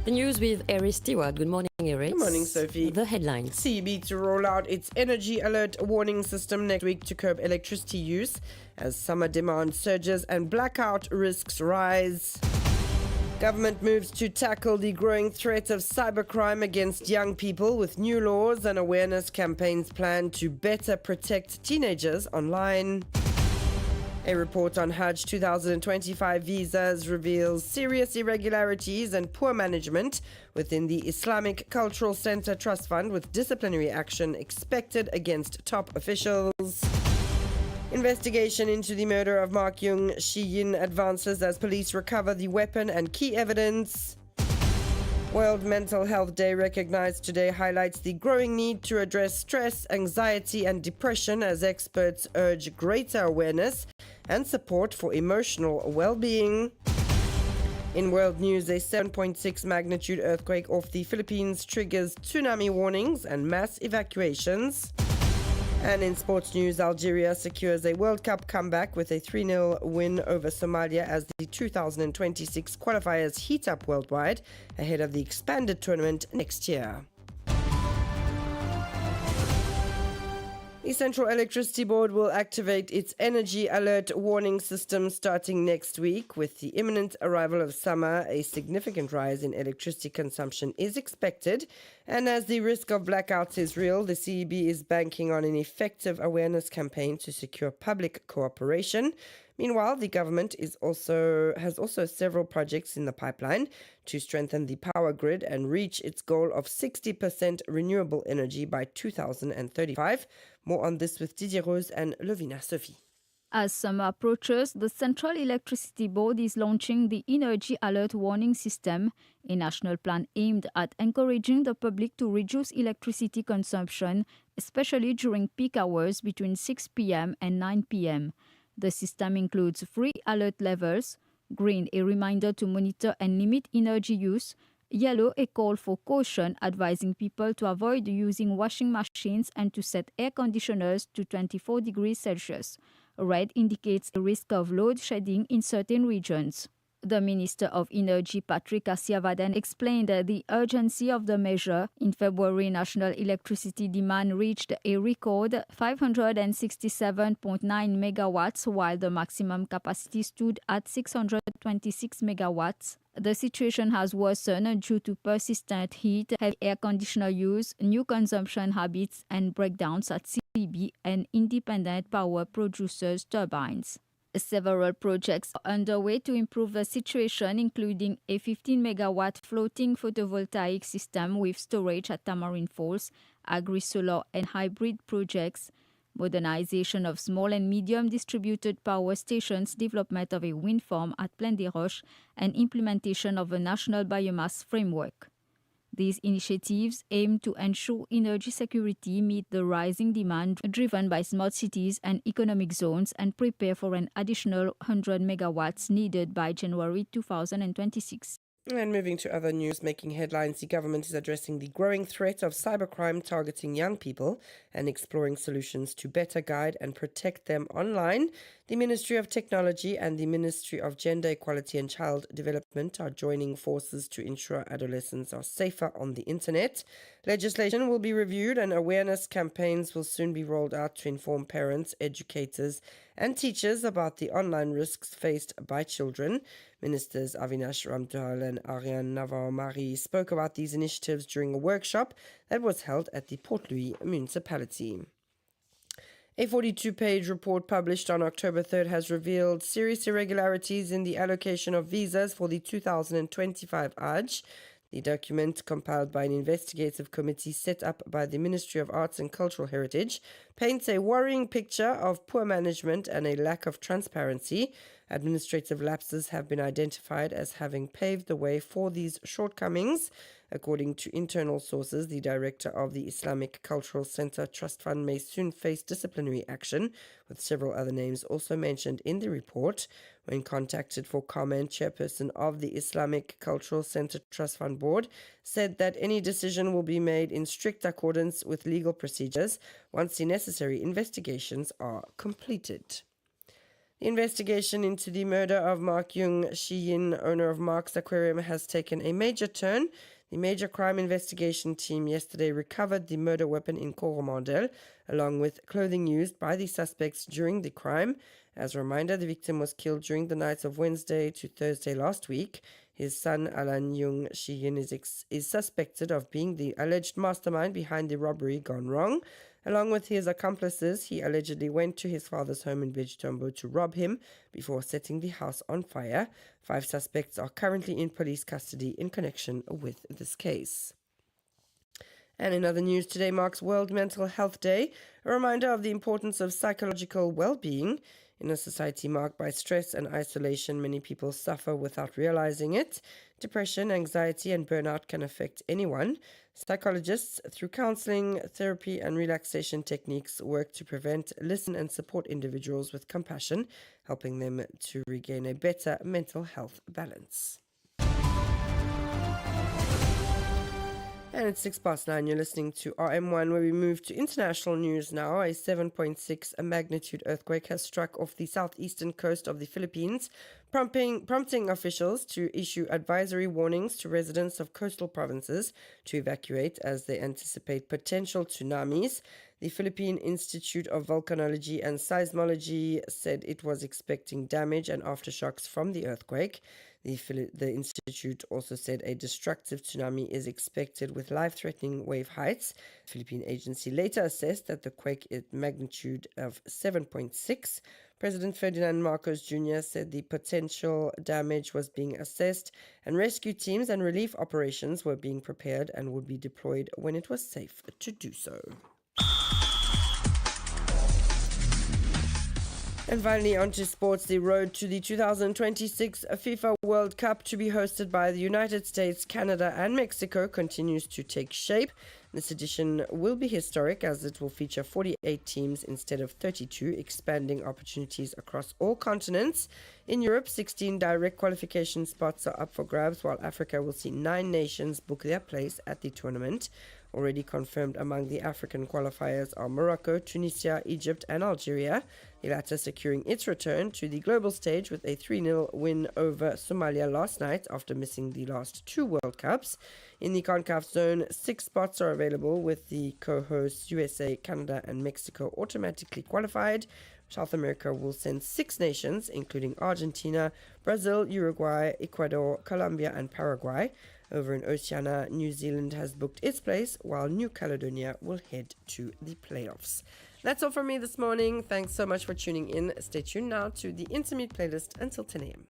The news with Eris Stewart. Good morning, Eris. Good morning, Sophie. The headlines. CEB to roll out its energy alert warning system next week to curb electricity use as summer demand surges and blackout risks rise. Government moves to tackle the growing threat of cybercrime against young people with new laws and awareness campaigns planned to better protect teenagers online. A report on Hajj 2025 visas reveals serious irregularities and poor management within the Islamic Cultural Center Trust Fund, with disciplinary action expected against top officials. Investigation into the murder of Mark Young Shi-yin advances as police recover the weapon and key evidence. World Mental Health Day recognized today highlights the growing need to address stress, anxiety and depression as experts urge greater awareness and support for emotional well-being. In world news, a 7.6 magnitude earthquake off the Philippines triggers tsunami warnings and mass evacuations. And in sports news, Algeria secures a World Cup comeback with a 3-0 win over Somalia as the 2026 qualifiers heat up worldwide ahead of the expanded tournament next year. The Central Electricity Board will activate its energy alert warning system starting next week. With the imminent arrival of summer, a significant rise in electricity consumption is expected. And as the risk of blackouts is real, the CEB is banking on an effective awareness campaign to secure public cooperation. Meanwhile, the government has also several projects in the pipeline to strengthen the power grid and reach its goal of 60% renewable energy by 2035. More on this with Didier Rose and Lovina Sophie. As summer approaches, the Central Electricity Board is launching the Energy Alert Warning System, a national plan aimed at encouraging the public to reduce electricity consumption, especially during peak hours between 6 p.m. and 9 p.m. The system includes 3 alert levels: green, a reminder to monitor and limit energy use; yellow, a call for caution, advising people to avoid using washing machines and to set air conditioners to 24 degrees Celsius; red indicates the risk of load shedding in certain regions. The Minister of Energy, Patrick Asiavaden, explained the urgency of the measure. In February, national electricity demand reached a record 567.9 megawatts, while the maximum capacity stood at 626 megawatts. The situation has worsened due to persistent heat, heavy air conditioner use, new consumption habits, and breakdowns at CEB and independent power producers' turbines. Several projects are underway to improve the situation, including a 15-megawatt floating photovoltaic system with storage at Tamarind Falls, agri-solar and hybrid projects, modernization of small and medium distributed power stations, development of a wind farm at Plaine des Roches, and implementation of a national biomass framework. These initiatives aim to ensure energy security, meet the rising demand driven by smart cities and economic zones, and prepare for an additional 100 megawatts needed by January 2026. And moving to other news making headlines, the government is addressing the growing threat of cybercrime targeting young people and exploring solutions to better guide and protect them online. The Ministry of Technology and the Ministry of Gender Equality and Child Development are joining forces to ensure adolescents are safer on the internet. Legislation will be reviewed and awareness campaigns will soon be rolled out to inform parents, educators and teachers about the online risks faced by children. Ministers Avinash Ramdal and Ariane Navarro-Marie spoke about these initiatives during a workshop that was held at the Port-Louis municipality. A 42-page report published on October 3rd has revealed serious irregularities in the allocation of visas for the 2025 Hajj. The document, compiled by an investigative committee set up by the Ministry of Arts and Cultural Heritage, paints a worrying picture of poor management and a lack of transparency. Administrative lapses have been identified as having paved the way for these shortcomings. According to internal sources, the director of the Islamic Cultural Center Trust Fund may soon face disciplinary action, with several other names also mentioned in the report. When contacted for comment, chairperson of the Islamic Cultural Center Trust Fund Board said that any decision will be made in strict accordance with legal procedures once the necessary investigations are completed. The investigation into the murder of Mark Jung Shi-yin, owner of Mark's Aquarium, has taken a major turn. The major crime investigation team yesterday recovered the murder weapon in Coromandel, along with clothing used by the suspects during the crime. As a reminder, the victim was killed during the nights of Wednesday to Thursday last week. His son, Alan Jung Shi-yin, is suspected of being the alleged mastermind behind the robbery gone wrong. Along with his accomplices, he allegedly went to his father's home in Vegtombo to rob him before setting the house on fire. 5 suspects are currently in police custody in connection with this case. And in other news, today marks World Mental Health Day, a reminder of the importance of psychological well-being. In a society marked by stress and isolation, many people suffer without realizing it. Depression, anxiety, and burnout can affect anyone. Psychologists, through counseling, therapy, and relaxation techniques, work to prevent, listen, and support individuals with compassion, helping them to regain a better mental health balance. And it's 9:06. You're listening to RM1, where we move to international news now. A 7.6 magnitude earthquake has struck off the southeastern coast of the Philippines, prompting officials to issue advisory warnings to residents of coastal provinces to evacuate as they anticipate potential tsunamis. The Philippine Institute of Volcanology and Seismology said it was expecting damage and aftershocks from the earthquake. The institute also said a destructive tsunami is expected with life-threatening wave heights. The Philippine agency later assessed that the quake at magnitude of 7.6. President Ferdinand Marcos Jr. said the potential damage was being assessed and rescue teams and relief operations were being prepared and would be deployed when it was safe to do so. And finally, on to sports. The road to the 2026 FIFA World Cup, to be hosted by the United States, Canada, and Mexico, continues to take shape. This edition will be historic as it will feature 48 teams instead of 32, expanding opportunities across all continents. In Europe, 16 direct qualification spots are up for grabs, while Africa will see 9 nations book their place at the tournament. Already confirmed among the African qualifiers are Morocco, Tunisia, Egypt, and Algeria, the latter securing its return to the global stage with a 3-0 win over Somalia last night after missing the last 2 World Cups. In the CONCACAF zone, 6 spots are available, with the co-hosts USA, Canada, and Mexico automatically qualified. South America will send 6 nations, including Argentina, Brazil, Uruguay, Ecuador, Colombia, and Paraguay. Over in Oceania, New Zealand has booked its place, while New Caledonia will head to the playoffs. That's all from me this morning. Thanks so much for tuning in. Stay tuned now to the Intermediate playlist until 10 a.m.